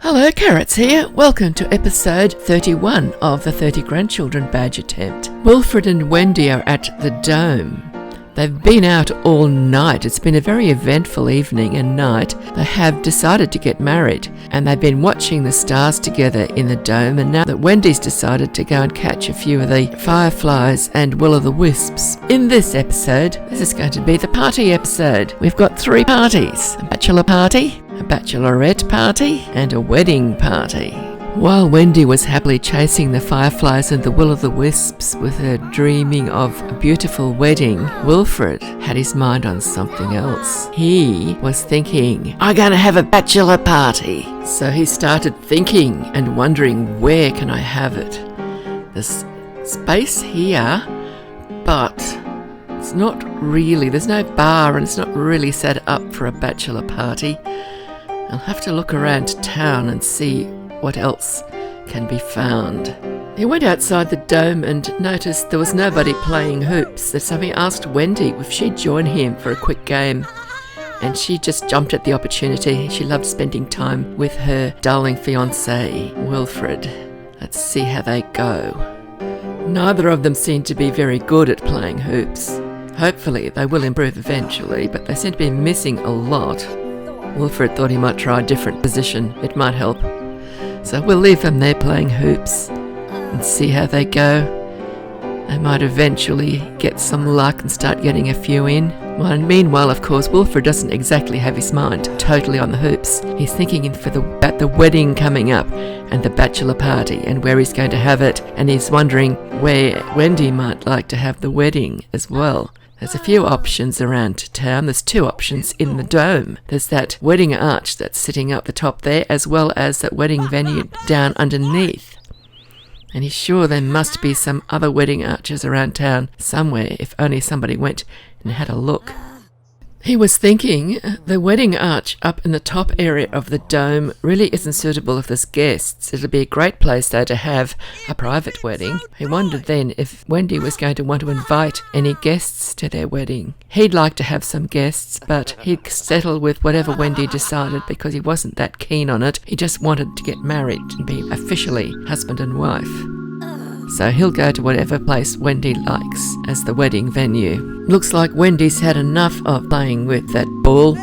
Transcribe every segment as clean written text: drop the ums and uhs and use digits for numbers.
Hello, Carrots here. Welcome to episode 31 of the 30 Grandchildren Badge Attempt. Wilfred and Wendy are at the Dome. They've been out all night. It's been a very eventful evening and night. They have decided to get married, and they've been watching the stars together in the Dome, and now that Wendy's decided to go and catch a few of the fireflies and will-o'-the-wisps. In this episode, this is going to be the party episode. We've got 3 parties: a bachelor party, a bachelorette party, and a wedding party. While Wendy was happily chasing the fireflies and the will-o'-the-wisps with her dreaming of a beautiful wedding, Wilfred had his mind on something else. He was thinking, I'm going to have a bachelor party. So he started thinking and wondering, where can I have it? There's space here, but it's not really, there's no bar and it's not really set up for a bachelor party. I'll have to look around town and see what else can be found. He went outside the Dome and noticed there was nobody playing hoops, so he asked Wendy if she'd join him for a quick game. And she just jumped at the opportunity. She loved spending time with her darling fiancé, Wilfred. Let's see how they go. Neither of them seemed to be very good at playing hoops. Hopefully they will improve eventually, but they seem to be missing a lot. Wilfred thought he might try a different position. It might help. So we'll leave them there playing hoops and see how they go. They might eventually get some luck and start getting a few in. Well, meanwhile, of course, Wilfred doesn't exactly have his mind totally on the hoops. He's thinking about the wedding coming up and the bachelor party and where he's going to have it. And he's wondering where Wendy might like to have the wedding as well. There's a few options around town. There's 2 options in the Dome. There's that wedding arch that's sitting up the top there, as well as that wedding venue down underneath. And he's sure there must be some other wedding arches around town somewhere, if only somebody went and had a look. He was thinking the wedding arch up in the top area of the Dome really isn't suitable if there's guests. It'll be a great place though to have a private wedding. He wondered then if Wendy was going to want to invite any guests to their wedding. He'd like to have some guests, but he'd settle with whatever Wendy decided because he wasn't that keen on it. He just wanted to get married and be officially husband and wife. So he'll go to whatever place Wendy likes as the wedding venue. Looks like Wendy's had enough of playing with that ball.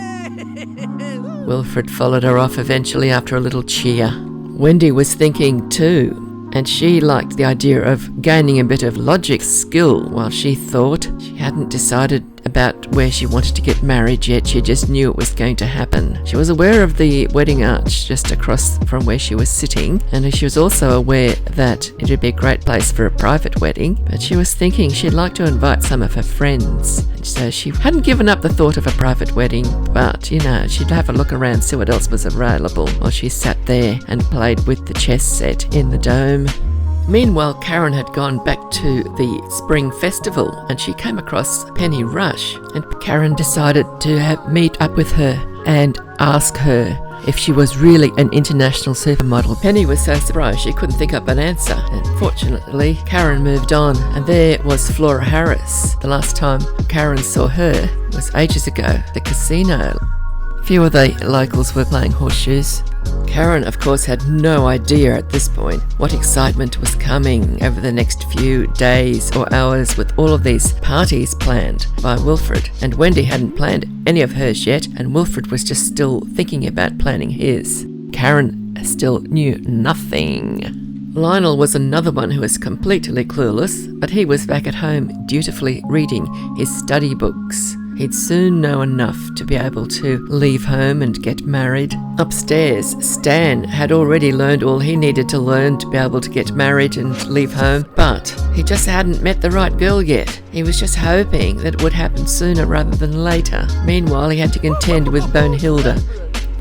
Wilfred followed her off eventually after a little cheer. Wendy was thinking too, and she liked the idea of gaining a bit of logic skill while she thought. She hadn't decided about where she wanted to get married yet. She just knew it was going to happen. She was aware of the wedding arch just across from where she was sitting, and she was also aware that it would be a great place for a private wedding, but she was thinking she'd like to invite some of her friends. And so she hadn't given up the thought of a private wedding, but she'd have a look around, see what else was available while she sat there and played with the chess set in the Dome. Meanwhile, Karen had gone back to the spring festival and she came across Penny Rush, and Karen decided to meet up with her and ask her if she was really an international supermodel. Penny was so surprised she couldn't think up an answer, and fortunately Karen moved on, and there was Flora Harris. The last time Karen saw her was ages ago at the casino. Few of the locals were playing horseshoes. Karen, of course, had no idea at this point what excitement was coming over the next few days or hours with all of these parties planned by Wilfred. And Wendy hadn't planned any of hers yet, and Wilfred was just still thinking about planning his. Karen still knew nothing. Lionel was another one who was completely clueless, but he was back at home dutifully reading his study books. He'd soon know enough to be able to leave home and get married. Upstairs, Stan had already learned all he needed to learn to be able to get married and leave home, but he just hadn't met the right girl yet. He was just hoping that it would happen sooner rather than later. Meanwhile, he had to contend with Bonehilda.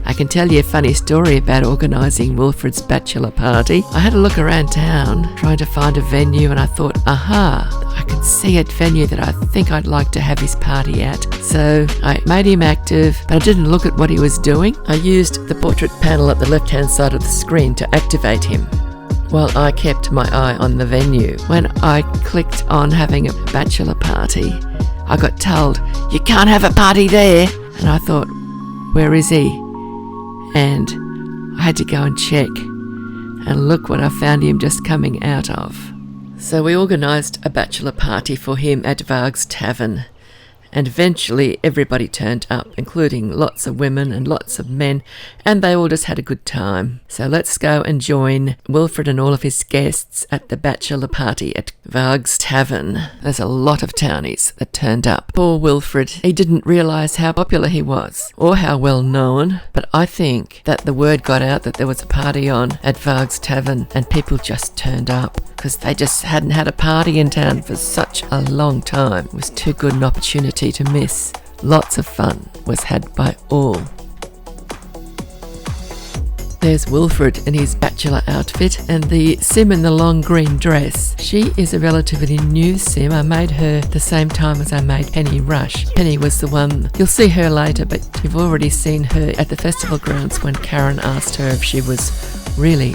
I can tell you a funny story about organising Wilfred's bachelor party. I had a look around town trying to find a venue, and I thought, I can see a venue that I think I'd like to have his party at. So I made him active, but I didn't look at what he was doing. I used the portrait panel at the left-hand side of the screen to activate him, while I kept my eye on the venue. When I clicked on having a bachelor party, I got told, you can't have a party there. And I thought, where is he? And I had to go and check. And look what I found him just coming out of. So we organised a bachelor party for him at Varg's Tavern. And eventually everybody turned up, including lots of women and lots of men, and they all just had a good time. So let's go and join Wilfred and all of his guests at the bachelor party at Varg's Tavern. There's a lot of townies that turned up. Poor Wilfred, he didn't realise how popular he was, or how well known, but I think that the word got out that there was a party on at Varg's Tavern, and people just turned up, because they just hadn't had a party in town for such a long time. It was too good an opportunity to miss. Lots of fun was had by all. There's Wilfred in his bachelor outfit and the sim in the long green dress. She is a relatively new sim. I made her the same time as I made Penny Rush. Penny was the one, you'll see her later, but you've already seen her at the festival grounds when Karen asked her if she was really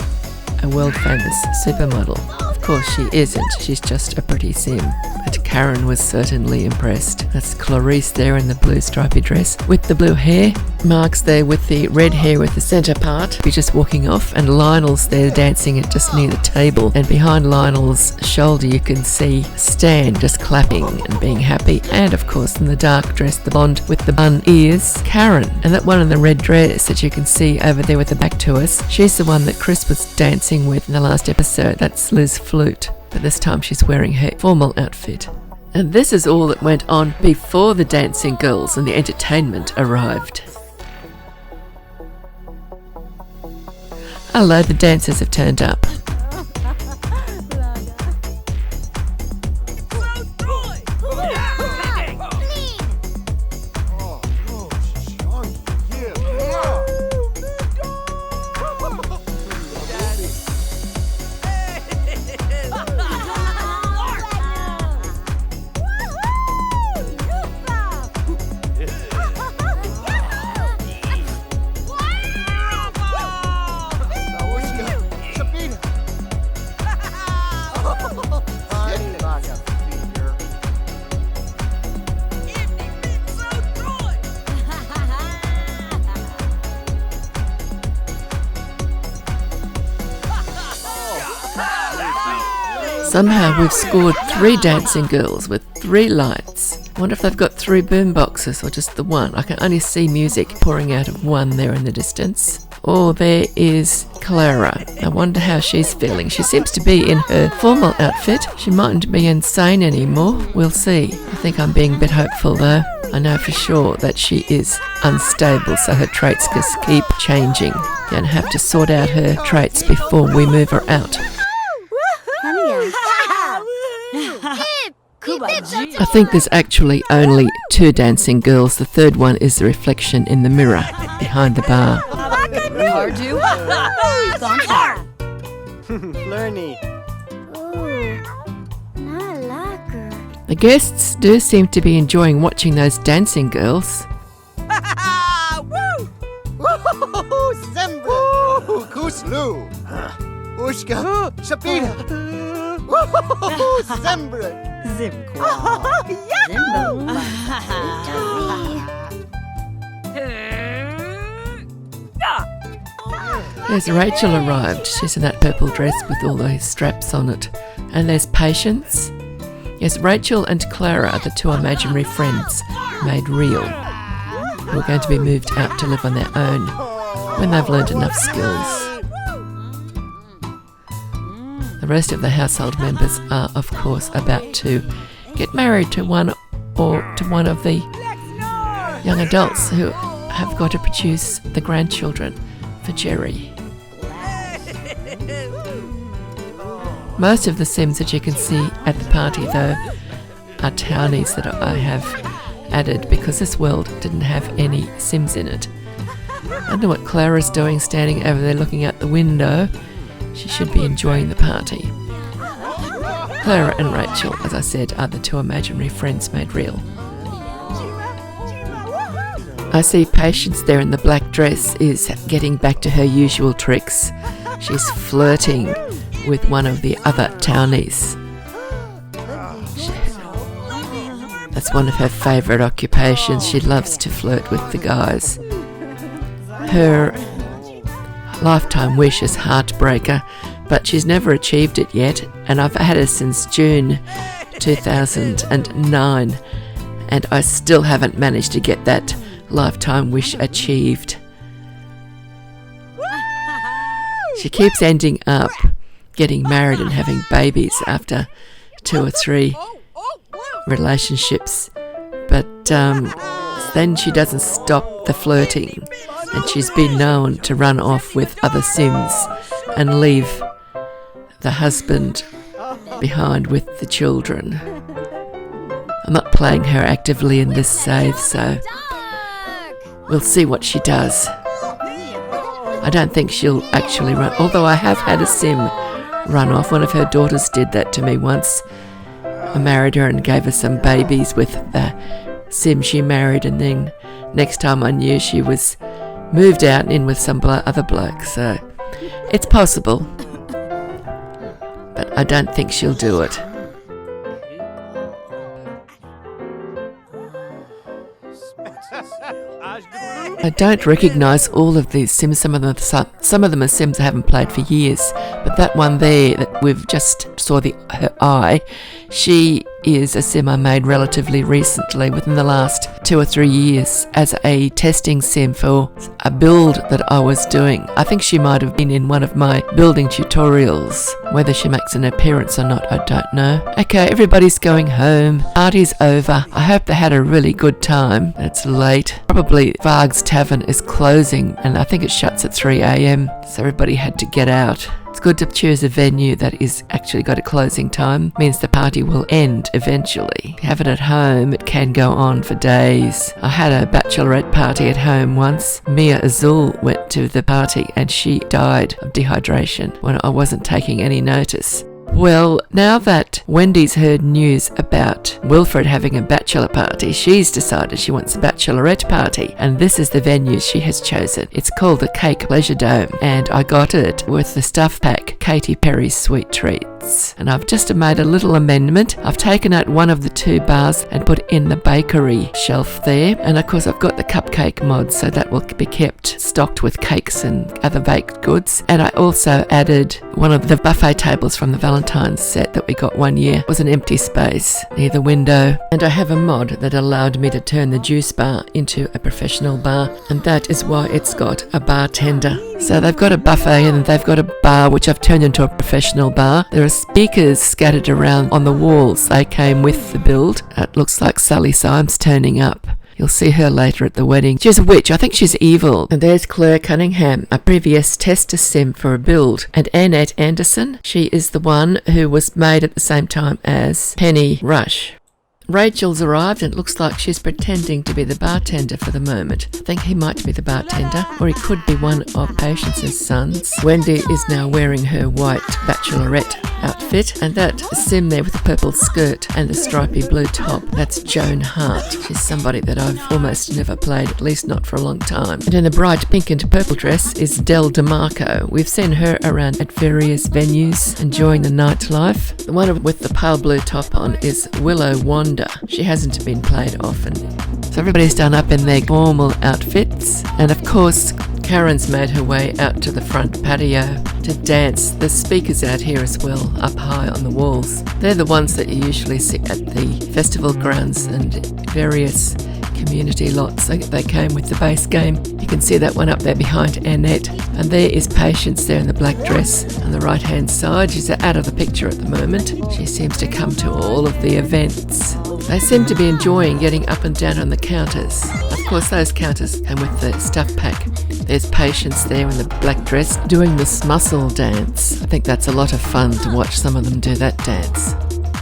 a world famous supermodel. Of course she isn't, she's just a pretty sim. But Karen was certainly impressed. That's Clarice there in the blue stripy dress with the blue hair. Mark's there with the red hair with the centre part. He's just walking off, and Lionel's there dancing at just near the table. And behind Lionel's shoulder you can see Stan just clapping and being happy. And of course in the dark dress, the blonde with the bun ears, Karen. And that one in the red dress that you can see over there with the back to us, she's the one that Chris was dancing with in the last episode. That's Liz Flute. But this time she's wearing her formal outfit. And this is all that went on before the dancing girls and the entertainment arrived. Hello, the dancers have turned up. Somehow we've scored 3 dancing girls with 3 lights. I wonder if they've got 3 boom boxes or just the one. I can only see music pouring out of one there in the distance. Oh, there is Clara. I wonder how she's feeling. She seems to be in her formal outfit. She mightn't be insane anymore. We'll see. I think I'm being a bit hopeful though. I know for sure that she is unstable, so her traits just keep changing. Gonna have to sort out her traits before we move her out. I think there's actually only 2 dancing girls. The third one is the reflection in the mirror behind the bar. The guests do seem to be enjoying watching those dancing girls. There's Rachel arrived. She's in that purple dress with all those straps on it. And there's Patience. Yes, Rachel and Clara are the 2 imaginary friends made real, who are going to be moved out to live on their own when they've learned enough skills. The rest of the household members are, of course, about to get married to one of the young adults who have got to produce the grandchildren for Jerry. Most of the Sims that you can see at the party, though, are townies that I have added because this world didn't have any Sims in it. I don't know what Clara's doing standing over there looking out the window. She should be enjoying the party. Clara and Rachel, as I said, are the 2 imaginary friends made real. I see Patience there in the black dress is getting back to her usual tricks. She's flirting with one of the other townies. That's one of her favourite occupations. She loves to flirt with the guys. Her lifetime wish is Heartbreaker, but she's never achieved it yet, and I've had her since June 2009, and I still haven't managed to get that lifetime wish achieved. She keeps ending up getting married and having babies after 2 or 3 relationships, but then she doesn't stop the flirting, and she's been known to run off with other Sims and leave the husband behind with the children. I'm not playing her actively in this save, so we'll see what she does. I don't think she'll actually run, although I have had a Sim run off. One of her daughters did that to me once. I married her and gave her some babies with the Sim she married, and then next time I knew she was moved out and in with some other bloke, so it's possible, but I don't think she'll do it. I don't recognise all of these Sims. Some of them are Sims I haven't played for years, but that one there that we've just saw her eye, she is a Sim I made relatively recently, within the last 2 or 3 years, as a testing Sim for a build that I was doing. I think she might have been in one of my building tutorials. Whether she makes an appearance or not, I don't know. Okay, everybody's going home. Party's over. I hope they had a really good time. It's late. Probably Varg's Tavern is closing, and I think it shuts at 3 a.m, so everybody had to get out. It's good to choose a venue that is actually got a closing time. Means the party will end eventually. Have it at home, it can go on for days. I had a bachelorette party at home once. Mia Azul went to the party and she died of dehydration when I wasn't taking any notice. Well, now that Wendy's heard news about Wilfred having a bachelor party, she's decided she wants a bachelorette party, and this is the venue she has chosen. It's called the Cake Pleasure Dome, and I got it with the stuff pack Katy Perry's Sweet Treats. And I've just made a little amendment. I've taken out one of the 2 bars and put in the bakery shelf there, and of course I've got the cupcake mod, so that will be kept stocked with cakes and other baked goods. And I also added one of the buffet tables from the Valentine's set that we got one year. It was an empty space near the window, and I have a mod that allowed me to turn the juice bar into a professional bar, and that is why it's got a bartender. So they've got a buffet and they've got a bar which I've turned into a professional bar. There are speakers scattered around on the walls. They came with the build. It looks like Sally Symes turning up. You'll see her later at the wedding. She's a witch. I think she's evil. And there's Claire Cunningham, a previous tester Sim for a build. And Annette Anderson, she is the one who was made at the same time as Penny Rush. Rachel's arrived and it looks like she's pretending to be the bartender for the moment. I think he might be the bartender, or he could be one of Patience's sons. Wendy is now wearing her white bachelorette outfit, and that Sim there with the purple skirt and the stripy blue top, that's Joan Hart. She's somebody that I've almost never played, at least not for a long time. And in a bright pink and purple dress is Del DeMarco. We've seen her around at various venues enjoying the nightlife. The one with the pale blue top on is Willow Wanda. She hasn't been played often. So everybody's done up in their formal outfits, and of course Karen's made her way out to the front patio to dance. The speakers out here as well, up high on the walls. They're the ones that you usually see at the festival grounds and various community lots. They came with the base game. You can see that one up there behind Annette. And there is Patience there in the black dress on the right hand side. She's out of the picture at the moment. She seems to come to all of the events. They seem to be enjoying getting up and down on the counters. Of course those counters came with the stuff pack. There's Patience there in the black dress doing this muscle dance. I think that's a lot of fun to watch some of them do that dance.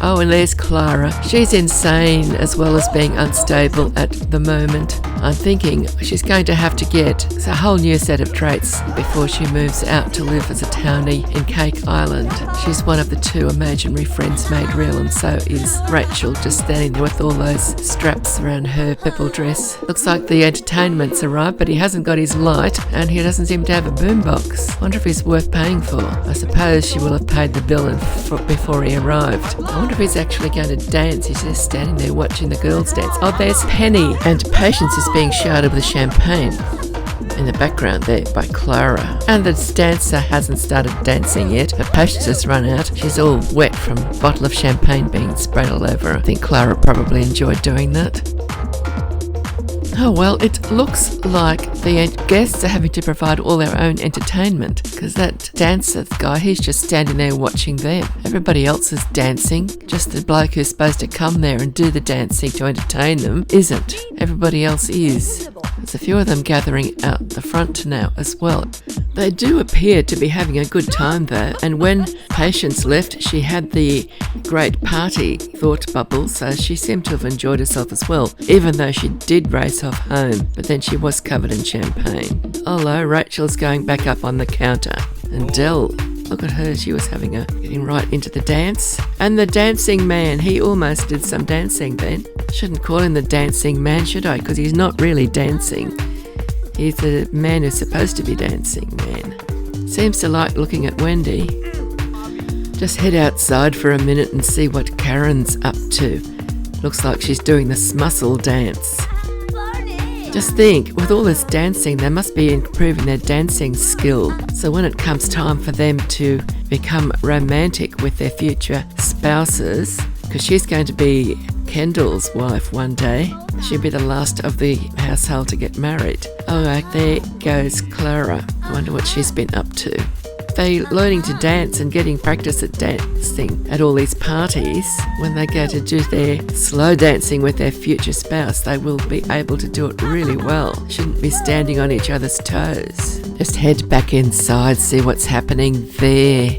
Oh, and there's Clara. She's insane as well as being unstable at the moment. I'm thinking she's going to have to get a whole new set of traits before she moves out to live as a townie in Cake Island. She's one of the 2 imaginary friends made real, and so is Rachel, just standing there with all those straps around her purple dress. Looks like the entertainment's arrived, but he hasn't got his light and he doesn't seem to have a boombox. Wonder if he's worth paying for. I suppose she will have paid the bill before he arrived. I wonder if he's actually going to dance. He's just standing there watching the girls dance. Oh, there's Penny, and Patience is being showered with champagne. in the background there by Clara. And the dancer hasn't started dancing yet. Her patience has run out. She's all wet from a bottle of champagne being sprayed all over. I think Clara probably enjoyed doing that. Oh well, it looks like the guests are having to provide all their own entertainment, because that dancer guy, he's just standing there watching them. Everybody else is dancing. Just the bloke who's supposed to come there and do the dancing to entertain them isn't. Everybody else is. There's a few of them gathering out the front now as well. They do appear to be having a good time though, and when Patience left, she had the great party thought bubble, so she seemed to have enjoyed herself as well, even though she did race off home, but then she was covered in champagne. Although Rachel's going back up on the counter, and Dell, look at her, she was getting right into the dance. And the dancing man, he almost did some dancing then. Shouldn't call him the dancing man, should I? Because he's not really dancing. He's the man who's supposed to be dancing man. Seems to like looking at Wendy. Just head outside for a minute and see what Karen's up to. Looks like she's doing the smussle dance. Just think, with all this dancing, they must be improving their dancing skill. So when it comes time for them to become romantic with their future spouses, because she's going to be Kendall's wife one day, she'll be the last of the household to get married. Oh, there goes Clara. I wonder what she's been up to. They're learning to dance and getting practice at dancing at all these parties. When they go to do their slow dancing with their future spouse, they will be able to do it really well. Shouldn't be standing on each other's toes. Just head back inside, see what's happening there.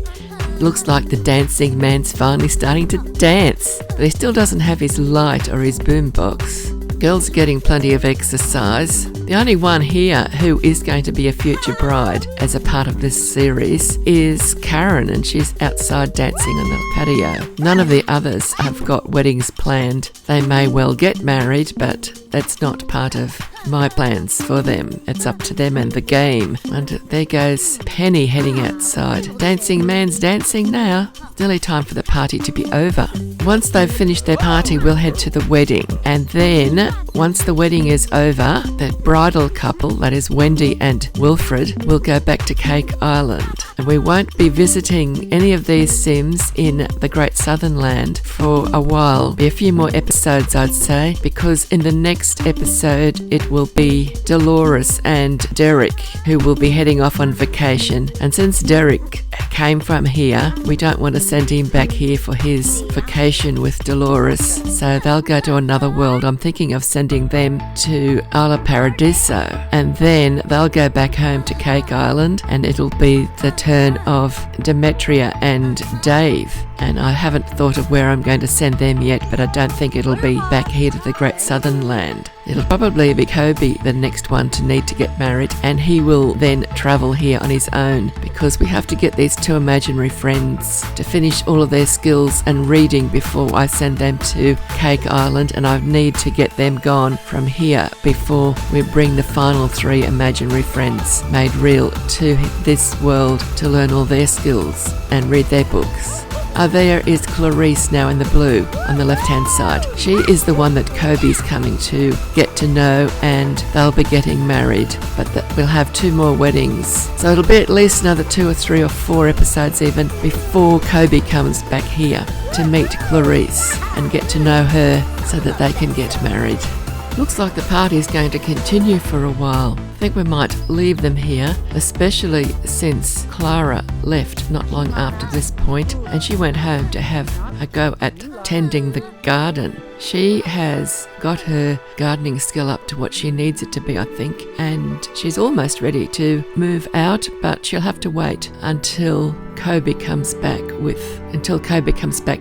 Looks like the dancing man's finally starting to dance, but he still doesn't have his light or his boombox. Girls are getting plenty of exercise. The only one here who is going to be a future bride as a part of this series is Karen, and she's outside dancing on the patio. None of the others have got weddings planned. They may well get married, but that's not part of my plans for them. It's up to them and the game. And there goes Penny heading outside. Dancing man's dancing now. It's nearly time for the party to be over. Once they've finished their party, we'll head to the wedding. And then, once the wedding is over, the bridal couple, that is Wendy and Wilfred, will go back to Cake Island. And we won't be visiting any of these Sims in the Great Southern Land for a while. Be a few more episodes, I'd say, because in the next episode, it will be Dolores and Derek who will be heading off on vacation. And since Derek came from here, we don't want to send him back here for his vacation with Dolores, so they'll go to another world. I'm thinking of sending them to Isla Paradiso, and then they'll go back home to Cake Island, and it'll be the turn of Demetria and Dave. And I haven't thought of where I'm going to send them yet, but I don't think it'll be back here to the Great Southern Land. It'll probably be Kobe, the next one to need to get married, and he will then travel here on his own, because we have to get these two imaginary friends to finish all of their skills and reading before I send them to Cake Island, and I need to get them gone from here before we bring the final three imaginary friends made real to this world to learn all their skills and read their books. There is Clarice now in the blue on the left-hand side. She is the one that Kobe's coming to get to know, and they'll be getting married. But we'll have 2 more weddings. So it'll be at least another 2 or 3 or 4 episodes even before Kobe comes back here to meet Clarice and get to know her so that they can get married. Looks like the party is going to continue for a while. I think we might leave them here, especially since Clara left not long after this point, and she went home to have a go at tending the garden. She has got her gardening skill up to what she needs it to be, I think, and she's almost ready to move out, but she'll have to wait until Kobe comes back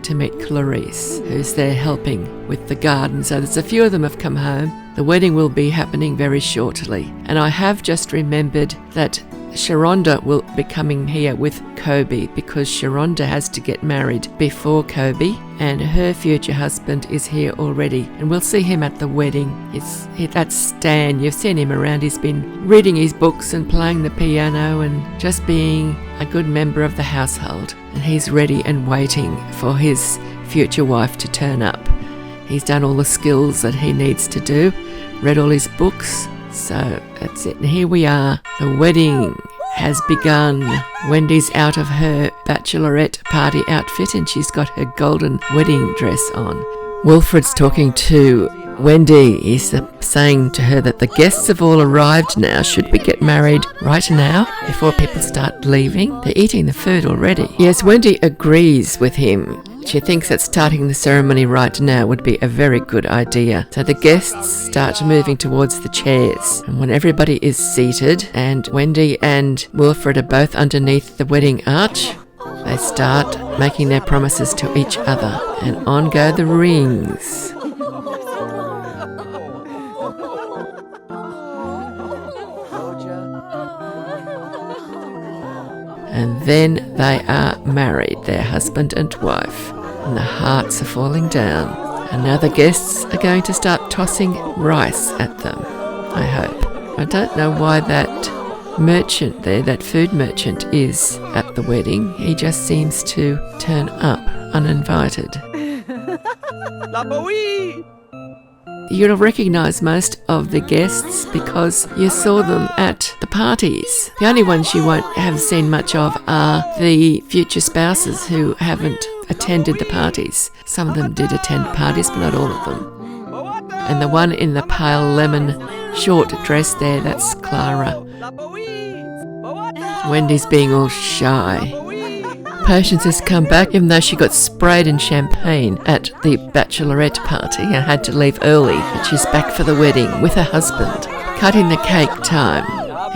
to meet Clarice, who's there helping with the garden. So there's a few of them have come home. The wedding will be happening very shortly, and I have just remembered that Sharonda will be coming here with Kobe, because Sharonda has to get married before Kobe, and her future husband is here already, and we'll see him at the wedding. That's Stan. You've seen him around. He's been reading his books and playing the piano and just being a good member of the household, and he's ready and waiting for his future wife to turn up. He's done all the skills that he needs to do, read all his books, So that's it. And here we are. The wedding has begun. Wendy's out of her bachelorette party outfit and she's got her golden wedding dress on. Wilfred's talking to Wendy. He's saying to her that the guests have all arrived now. Should we get married right now before people start leaving? They're eating the food already. Yes, Wendy agrees with him. She thinks that starting the ceremony right now would be a very good idea. So the guests start moving towards the chairs. And when everybody is seated and Wendy and Wilfred are both underneath the wedding arch, they start making their promises to each other. And on go the rings. And then they are married, they're husband and wife, and the hearts are falling down. And now the guests are going to start tossing rice at them, I hope. I don't know why that merchant there, that food merchant, is at the wedding. He just seems to turn up uninvited. You'll recognise most of the guests because you saw them at the parties. The only ones you won't have seen much of are the future spouses who haven't attended the parties. Some of them did attend parties, but not all of them. And the one in the pale lemon short dress there, that's Clara. Wendy's being all shy. Patience has come back, even though she got sprayed in champagne at the bachelorette party and had to leave early. But she's back for the wedding with her husband. Cutting the cake time.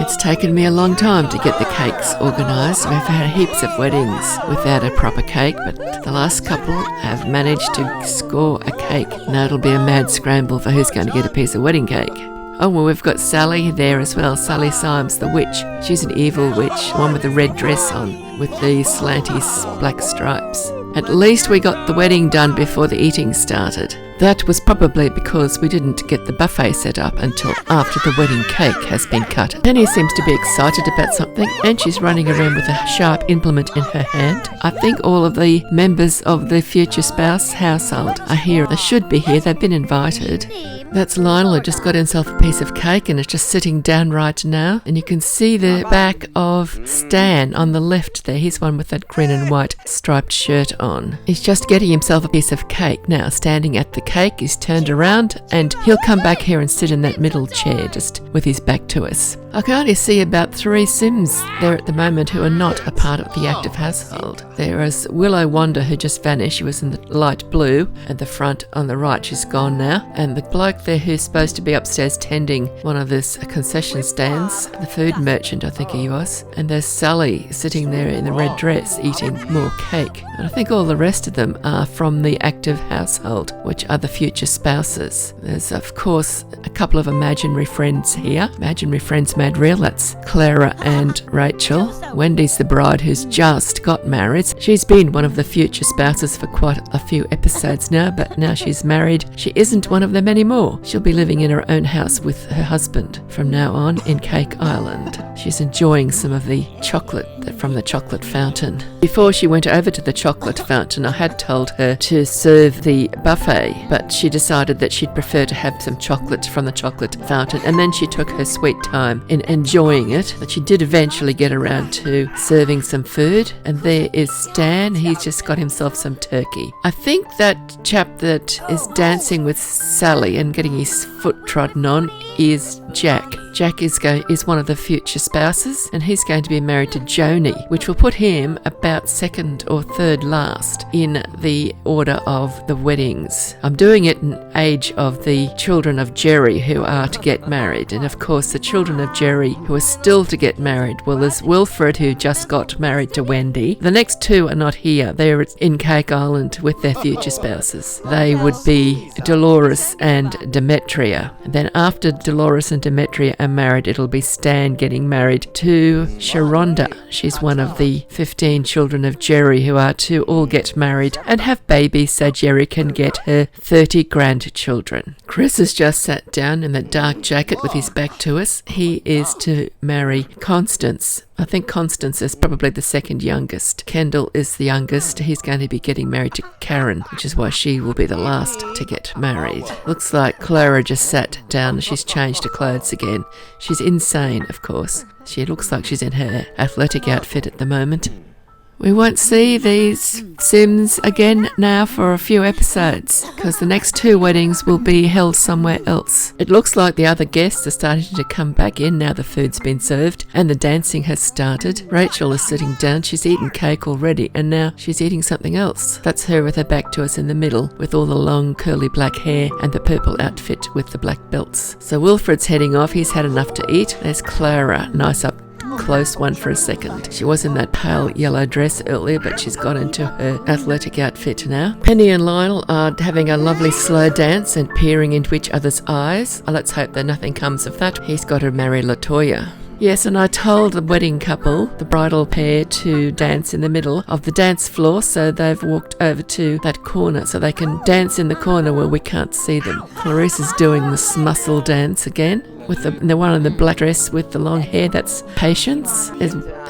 It's taken me a long time to get the cakes organised. We've had heaps of weddings without a proper cake, but the last couple have managed to score a cake. Now it'll be a mad scramble for who's going to get a piece of wedding cake. Oh, well, we've got Sally there as well, Sally Symes, the witch. She's an evil witch, one with the red dress on, with the slanty black stripes. At least we got the wedding done before the eating started. That was probably because we didn't get the buffet set up until after the wedding cake has been cut. Penny seems to be excited about something, and she's running around with a sharp implement in her hand. I think all of the members of the future spouse household are here. They should be here. They've been invited. That's Lionel, who just got himself a piece of cake and is just sitting down right now. And you can see the back of Stan on the left there. He's one with that green and white striped shirt on. He's just getting himself a piece of cake now, standing at the cake. He's turned around and he'll come back here and sit in that middle chair just with his back to us. I can only see about 3 Sims there at the moment who are not a part of the active household. There is Willow Wanda, who just vanished. She was in the light blue at the front on the right. She's gone now. And the bloke there who's supposed to be upstairs tending one of these concession stands, the food merchant I think he was. And there's Sally sitting there in the red dress eating more cake. And I think all the rest of them are from the active household, which are the future spouses. There's of course a couple of imaginary friends here. Imaginary friends made real. That's Clara and Rachel. Wendy's the bride who's just got married. She's been one of the future spouses for quite a few episodes now, but now she's married, she isn't one of them anymore. She'll be living in her own house with her husband from now on in Cake Island. She's enjoying some of the chocolate from the chocolate fountain. Before she went over to the chocolate fountain, I had told her to serve the buffet, but she decided that she'd prefer to have some chocolate from the chocolate fountain, and then she took her sweet time in enjoying it. But she did eventually get around to serving some food, and there is Stan. He's just got himself some turkey. I think that chap that is dancing with Sally and getting his foot trodden on is Jack. Jack is one of the future spouses, and he's going to be married to Joni, which will put him about second or third last in the order of the weddings. I'm doing it in age of the children of Jerry who are to get married, and of course the children of Jerry who are still to get married. Well, there's Wilfred, who just got married to Wendy. The next 2 are not here. They're in Cake Island with their future spouses. They would be Dolores and Demetria. And then after Dolores and Demetria are married, it'll be Stan getting married to Sharonda. She's one of the 15 children of Jerry who are to all get married and have babies so Jerry can get her 30 grandchildren. Chris has just sat down in the dark jacket with his back to us. He is to marry Constance, I think Constance is probably the second youngest. Kendall is the youngest. He's going to be getting married to Karen, which is why she will be the last to get married. Looks like Clara just sat down. She's changed her clothes again. She's insane, of course. She looks like she's in her athletic outfit at the moment. We won't see these Sims again now for a few episodes, because the next 2 weddings will be held somewhere else. It looks like the other guests are starting to come back in now the food's been served and the dancing has started. Rachel is sitting down, she's eaten cake already, and now she's eating something else. That's her with her back to us in the middle, with all the long curly black hair and the purple outfit with the black belts. So Wilfred's heading off, he's had enough to eat. There's Clara, nice up close one for a second. She was in that pale yellow dress earlier, but she's got into her athletic outfit now. Penny and Lionel are having a lovely slow dance and peering into each other's eyes. Let's hope that nothing comes of that. He's got to marry LaToya. Yes, and I told the wedding couple, the bridal pair, to dance in the middle of the dance floor, so they've walked over to that corner so they can dance in the corner where we can't see them. Clarissa's doing this muscle dance again, with the one in the black dress with the long hair. That's Patience.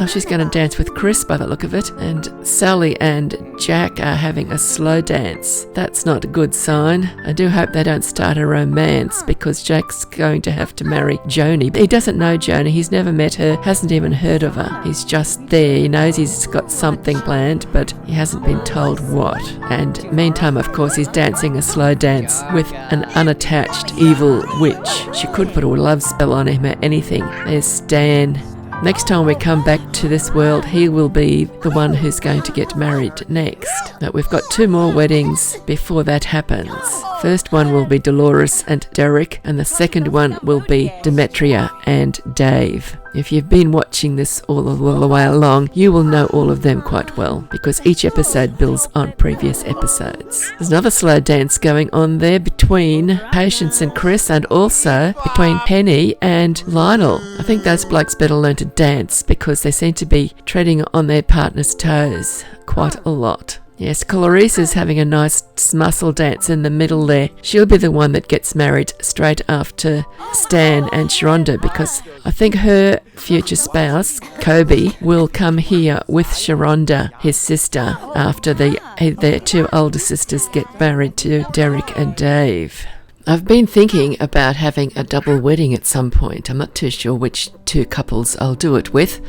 She's going to dance with Chris by the look of it. And Sally and Jack are having a slow dance. That's not a good sign. I do hope they don't start a romance, because Jack's going to have to marry Joni. He doesn't know Joni. He's never met her, hasn't even heard of her. He's just there. He knows he's got something planned, but he hasn't been told what. And meantime, of course, he's dancing a slow dance with an unattached evil witch. She could put a love spell on him or anything. There's Stan. Next time we come back to this world, he will be the one who's going to get married next. But we've got 2 more weddings before that happens. First one will be Dolores and Derek, and the second one will be Demetria and Dave. If you've been watching this all the way along, you will know all of them quite well, because each episode builds on previous episodes. There's another slow dance going on there between Patience and Chris, and also between Penny and Lionel. I think those blokes better learn to dance, because they seem to be treading on their partner's toes quite a lot. Yes, Clarissa's having a nice muscle dance in the middle there. She'll be the one that gets married straight after Stan and Sharonda, because I think her future spouse, Kobe, will come here with Sharonda, his sister, after their 2 older sisters get married to Derek and Dave. I've been thinking about having a double wedding at some point. I'm not too sure which 2 couples I'll do it with,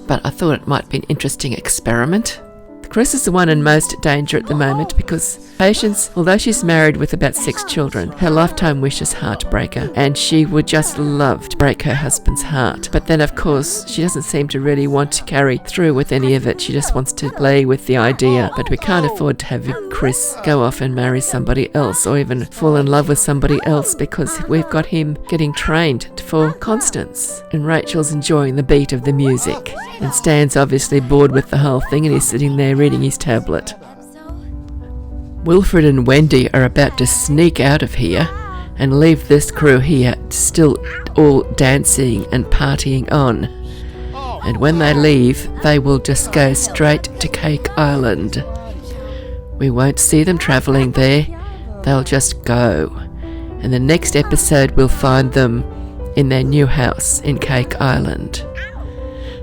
but I thought it might be an interesting experiment. Chris is the one in most danger at the moment, because Patience, although she's married with about 6 children, her lifetime wish is Heartbreaker, and she would just love to break her husband's heart. But then, of course, she doesn't seem to really want to carry through with any of it. She just wants to play with the idea. But we can't afford to have Chris go off and marry somebody else, or even fall in love with somebody else, because we've got him getting trained for Constance. And Rachel's enjoying the beat of the music. And Stan's obviously bored with the whole thing, and he's sitting there reading his tablet. Wilfred and Wendy are about to sneak out of here and leave this crew here still all dancing and partying on. And when they leave, they will just go straight to Cake Island. We won't see them travelling there. They'll just go. And the next episode we'll find them in their new house in Cake Island.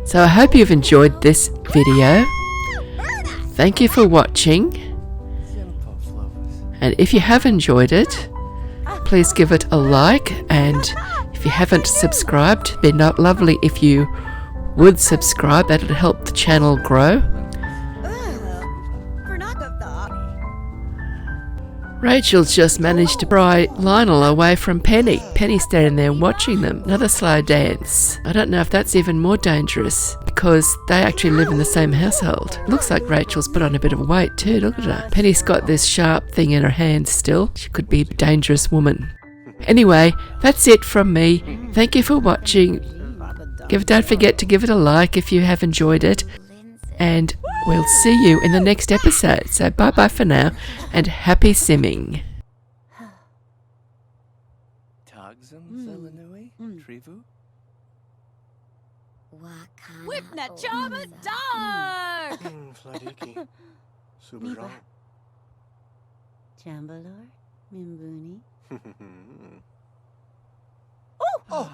So I hope you've enjoyed this video. Thank you for watching. And if you have enjoyed it, please give it a like. And if you haven't subscribed, it'd be lovely if you would subscribe. That'll help the channel grow. Rachel's just managed to pry Lionel away from Penny. Penny's standing there watching them. Another slow dance. I don't know if that's even more dangerous, because they actually live in the same household. Looks like Rachel's put on a bit of weight too, look at her. Penny's got this sharp thing in her hand still. She could be a dangerous woman. Anyway, that's it from me. Thank you for watching. Don't forget to give it a like if you have enjoyed it. And we'll see you in the next episode. So bye-bye for now, and happy simming. Whipna chama dar! Fladiki. Super. Jambalor, Mimbuni.